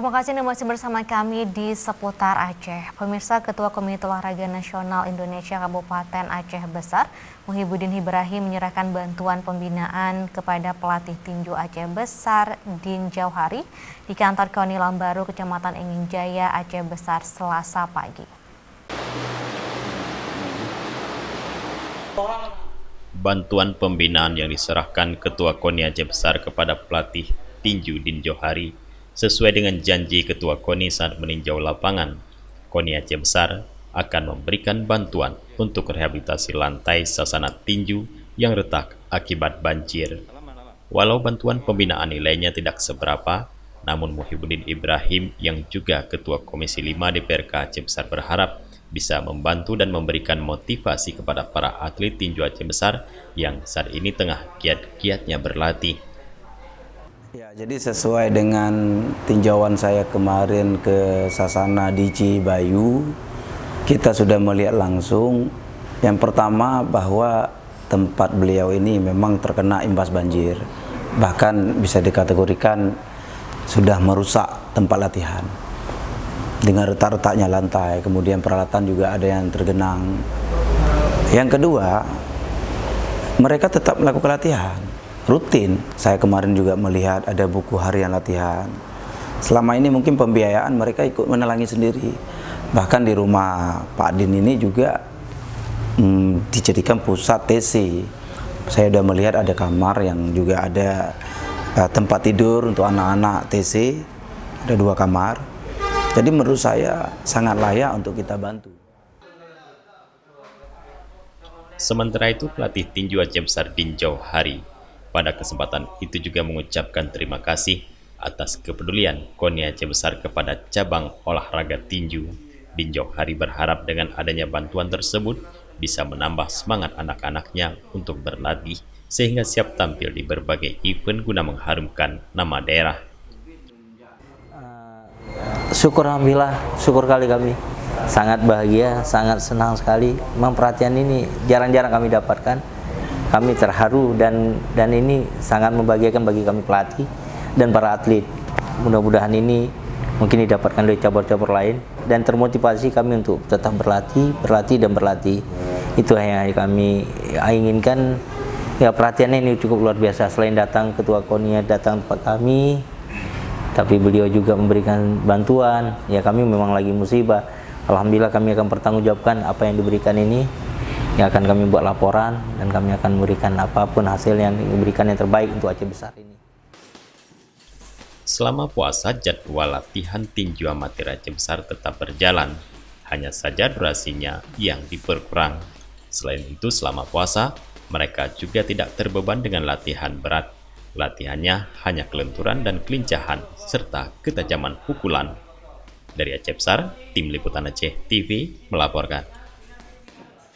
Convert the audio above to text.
Terima kasih Anda masih bersama kami di Seputar Aceh. Pemirsa, Ketua Komite Olahraga Nasional Indonesia Kabupaten Aceh Besar, Muhyiddin Ibrahim menyerahkan bantuan pembinaan kepada pelatih tinju Aceh Besar, Din Jauhari, di kantor KONI Lambaru, Kecamatan Ingin Jaya, Aceh Besar, Selasa pagi. Bantuan pembinaan yang diserahkan Ketua KONI Aceh Besar kepada pelatih tinju Din Jauhari sesuai dengan janji Ketua KONI saat meninjau lapangan. KONI Aceh Besar akan memberikan bantuan untuk rehabilitasi lantai sasana tinju yang retak akibat banjir. Walau bantuan pembinaan nilainya tidak seberapa, namun Muhyiddin Ibrahim yang juga Ketua Komisi 5 DPRK Aceh Besar berharap bisa membantu dan memberikan motivasi kepada para atlet tinju Aceh Besar yang saat ini tengah giat-giatnya berlatih. Ya, jadi sesuai dengan tinjauan saya kemarin ke Sasana di Cibayu, kita sudah melihat langsung yang pertama bahwa tempat beliau ini memang terkena imbas banjir. Bahkan bisa dikategorikan sudah merusak tempat latihan. Dengan retak-retaknya lantai, kemudian peralatan juga ada yang tergenang. Yang kedua, mereka tetap melakukan latihan rutin. Saya kemarin juga melihat ada buku harian latihan. Selama ini mungkin pembiayaan mereka ikut menelangi sendiri. Bahkan di rumah Pak Din ini juga dijadikan pusat TC. Saya sudah melihat ada kamar yang juga ada tempat tidur untuk anak-anak TC. Ada 2 kamar. Jadi menurut saya sangat layak untuk kita bantu. Sementara itu, pelatih tinju Aceh Besar Din Jauhari pada kesempatan itu juga mengucapkan terima kasih atas kepedulian KONI Aceh Besar kepada cabang olahraga tinju. Din Jauhari berharap dengan adanya bantuan tersebut bisa menambah semangat anak-anaknya untuk berlatih sehingga siap tampil di berbagai event guna mengharumkan nama daerah. Syukur alhamdulillah, syukur kali kami. Sangat bahagia, sangat senang sekali. Memang perhatian ini jarang-jarang kami dapatkan. Kami terharu dan ini sangat membahagiakan bagi kami pelatih dan para atlet. Mudah-mudahan ini mungkin didapatkan dari cabur-cabur lain dan termotivasi kami untuk tetap berlatih dan berlatih. Itu yang kami inginkan. Ya, perhatiannya ini cukup luar biasa. Selain datang Ketua KONI datang tempat kami, tapi beliau juga memberikan bantuan. Ya, kami memang lagi musibah. Alhamdulillah kami akan bertanggungjawabkan apa yang diberikan ini. Yang akan kami buat laporan dan kami akan memberikan apapun hasil yang diberikan yang terbaik untuk Aceh Besar ini. Selama puasa, jadwal latihan tinju amatir Aceh Besar tetap berjalan, hanya saja durasinya yang diperkurang. Selain itu, selama puasa, mereka juga tidak terbeban dengan latihan berat. Latihannya hanya kelenturan dan kelincahan, serta ketajaman pukulan. Dari Aceh Besar, Tim Liputan Aceh TV melaporkan.